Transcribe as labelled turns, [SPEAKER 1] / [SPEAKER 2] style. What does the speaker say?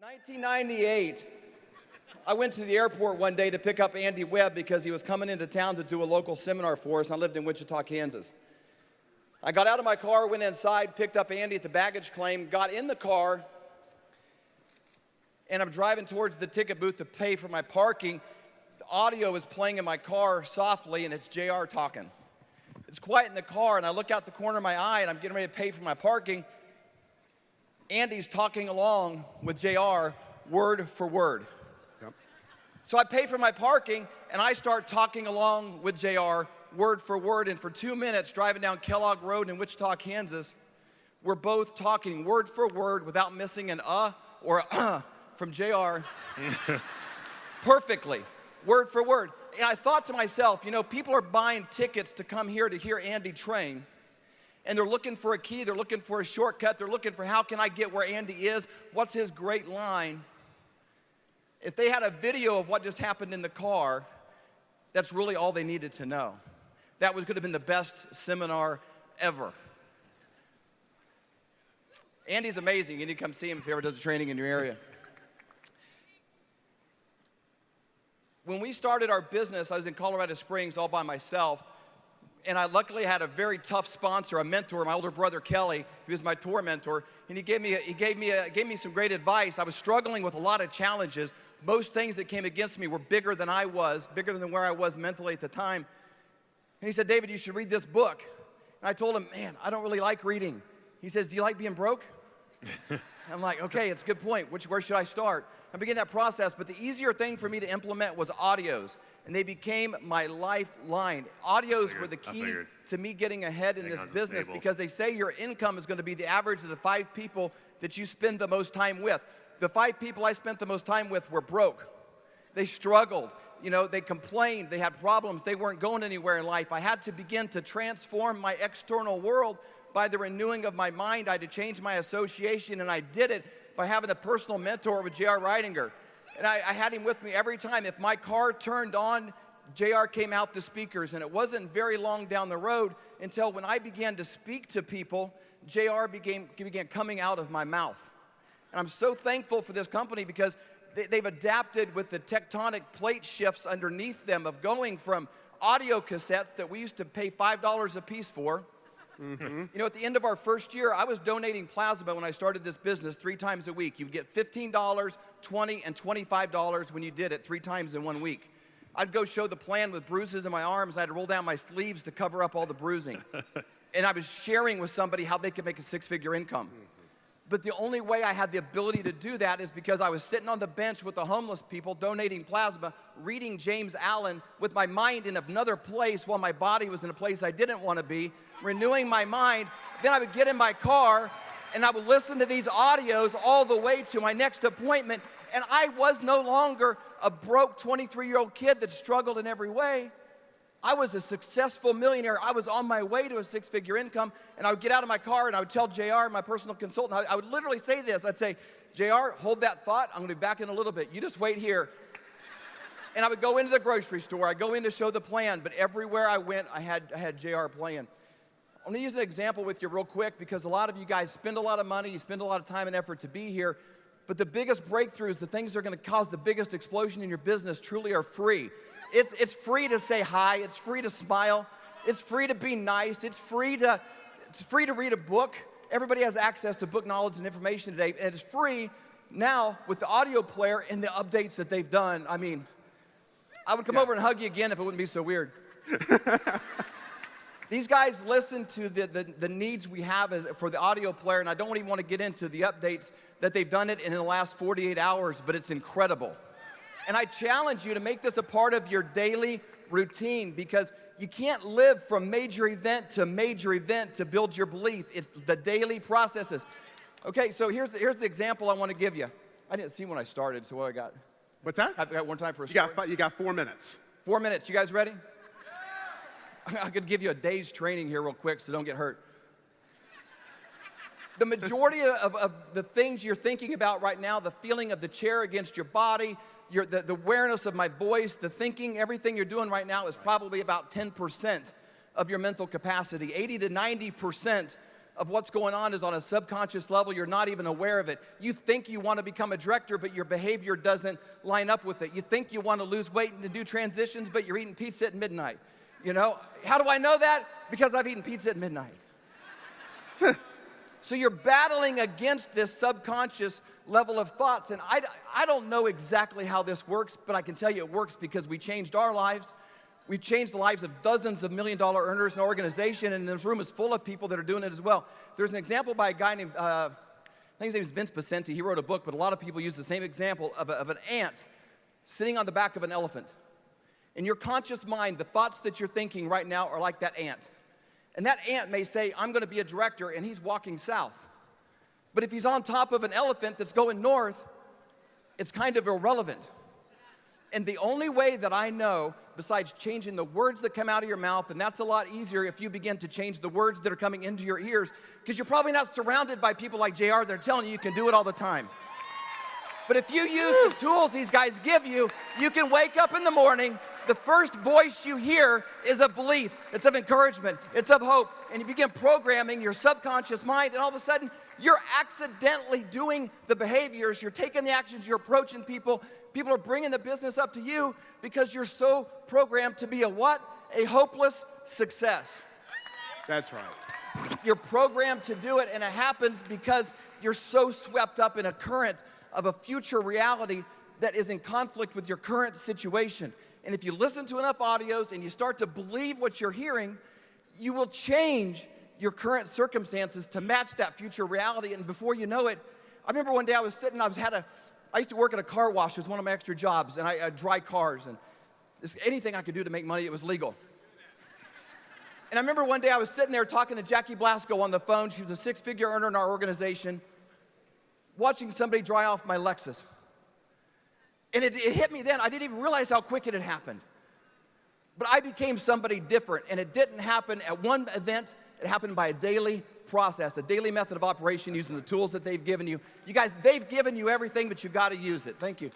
[SPEAKER 1] 1998, I went to the airport one day to pick up Andy Webb because he was coming into town to do a local seminar for us. I lived in Wichita, Kansas. I got out of my car, went inside, picked up Andy at the baggage claim, got in the car, and I'm driving towards the ticket booth to pay for my parking. The audio is playing in my car softly, and it's JR talking. It's quiet in the car, and I look out the corner of my eye, and I'm getting ready to pay for my parking. Andy's talking along with JR, word for word.
[SPEAKER 2] Yep.
[SPEAKER 1] So I pay for my parking, and I start talking along with JR, word for word, and for 2 minutes, driving down Kellogg Road in Wichita, Kansas, we're both talking word for word without missing an or a from JR perfectly, word for word. And I thought to myself, you know, people are buying tickets to come here to hear Andy train, and they're looking for a key, they're looking for a shortcut, they're looking for how can I get where Andy is, what's his great line. If they had a video of what just happened in the car, that's really all they needed to know. That could have been the best seminar ever. Andy's amazing. You need to come see him if he ever does a training in your area. When we started our business, I was in Colorado Springs all by myself, and I luckily had a very tough sponsor, a mentor, my older brother Kelly. He was my tour mentor, and he gave me some great advice. I was struggling with a lot of challenges. Most things that came against me were bigger than I was, bigger than where I was mentally at the time. And he said, David, you should read this book. And I told him, man, I don't really like reading. He says, do you like being broke? I'm like, okay, it's a good point. Where should I start? I began that process, but the easier thing for me to implement was audios, and they became my lifeline. Audios were the key to me getting ahead in this business because they say your income is going to be the average of the 5 people that you spend the most time with. The 5 people I spent the most time with were broke. They struggled. You know, they complained. They had problems. They weren't going anywhere in life. I had to begin to transform my external world by the renewing of my mind. I had to change my association, and I did it by having a personal mentor with J.R. Reidinger. And I had him with me every time. If my car turned on, JR came out the speakers, and it wasn't very long down the road until when I began to speak to people, JR began coming out of my mouth. And I'm so thankful for this company because they've adapted with the tectonic plate shifts underneath them of going from audio cassettes that we used to pay $5 a piece for. You know, at the end of our first year, I was donating plasma when I started this business 3 times a week. You'd get $15, $20, and $25 when you did it 3 times in 1 week. I'd go show the plan with bruises in my arms. I had to roll down my sleeves to cover up all the bruising. And I was sharing with somebody how they could make a 6-figure income. But the only way I had the ability to do that is because I was sitting on the bench with the homeless people, donating plasma, reading James Allen with my mind in another place while my body was in a place I didn't want to be, renewing my mind. Then I would get in my car and I would listen to these audios all the way to my next appointment. And I was no longer a broke 23-year-old kid that struggled in every way. I was a successful millionaire. I was on my way to a 6-figure income, and I would get out of my car and I would tell JR, my personal consultant, I would literally say this. I'd say, JR, hold that thought. I'm going to be back in a little bit. You just wait here. And I would go into the grocery store. I'd go in to show the plan, but everywhere I went, I had JR playing. I'm going to use an example with you real quick because a lot of you guys spend a lot of money, you spend a lot of time and effort to be here, but the biggest breakthroughs, the things that are going to cause the biggest explosion in your business truly are free. It's free to say hi. It's free to smile. It's free to be nice. It's free to read a book. Everybody has access to book knowledge and information today, and it's free now with the audio player and the updates that they've done. I mean, I would come over and hug you again if it wouldn't be so weird. These guys listen to the needs we have for the audio player, and I don't even want to get into the updates that they've done it in the last 48 hours, but it's incredible. And I challenge you to make this a part of your daily routine because you can't live from major event to build your belief. It's the daily processes. Okay, so here's the example I want to give you. I didn't see when I started, so what I got?
[SPEAKER 2] What's that?
[SPEAKER 1] I've got one time for a story.
[SPEAKER 2] You got 4 minutes.
[SPEAKER 1] 4 minutes. You guys ready? I could give you a day's training here real quick, so don't get hurt. The majority of the things you're thinking about right now, the feeling of the chair against your body, the awareness of my voice, the thinking, everything you're doing right now is probably about 10% of your mental capacity. 80 to 90% of what's going on is on a subconscious level. You're not even aware of it. You think you want to become a director, but your behavior doesn't line up with it. You think you want to lose weight and do transitions, but you're eating pizza at midnight. You know, how do I know that? Because I've eaten pizza at midnight. So you're battling against this subconscious level of thoughts, and I don't know exactly how this works, but I can tell you it works because we changed our lives. We've changed the lives of dozens of million-dollar earners in our organization, and this room is full of people that are doing it as well. There's an example by a guy named, I think his name is Vince Pacenti. He wrote a book, but a lot of people use the same example of an ant sitting on the back of an elephant. In your conscious mind, the thoughts that you're thinking right now are like that ant. And that ant may say, I'm going to be a director, and he's walking south. But if he's on top of an elephant that's going north, it's kind of irrelevant. And the only way that I know, besides changing the words that come out of your mouth, and that's a lot easier if you begin to change the words that are coming into your ears, because you're probably not surrounded by people like JR that are telling you can do it all the time. But if you use the tools these guys give you, you can wake up in the morning, the first voice you hear is of belief, it's of encouragement, it's of hope, and you begin programming your subconscious mind, and all of a sudden, you're accidentally doing the behaviors, you're taking the actions, you're approaching people, people are bringing the business up to you because you're so programmed to be a what? A hopeless success.
[SPEAKER 2] That's right.
[SPEAKER 1] You're programmed to do it, and it happens because you're so swept up in a current of a future reality that is in conflict with your current situation. And if you listen to enough audios and you start to believe what you're hearing, you will change your current circumstances to match that future reality. And before you know it, I remember one day I was sitting, I used to work at a car wash as one of my extra jobs, and I dry cars, and anything I could do to make money, it was legal. And I remember one day I was sitting there talking to Jackie Blasco on the phone. She was a six-figure earner in our organization, watching somebody dry off my Lexus. And it hit me then. I didn't even realize how quick it had happened. But I became somebody different, and it didn't happen at one event. It happened by a daily process, a daily method of operation using the tools that they've given you. You guys, they've given you everything, but you've got to use it. Thank you.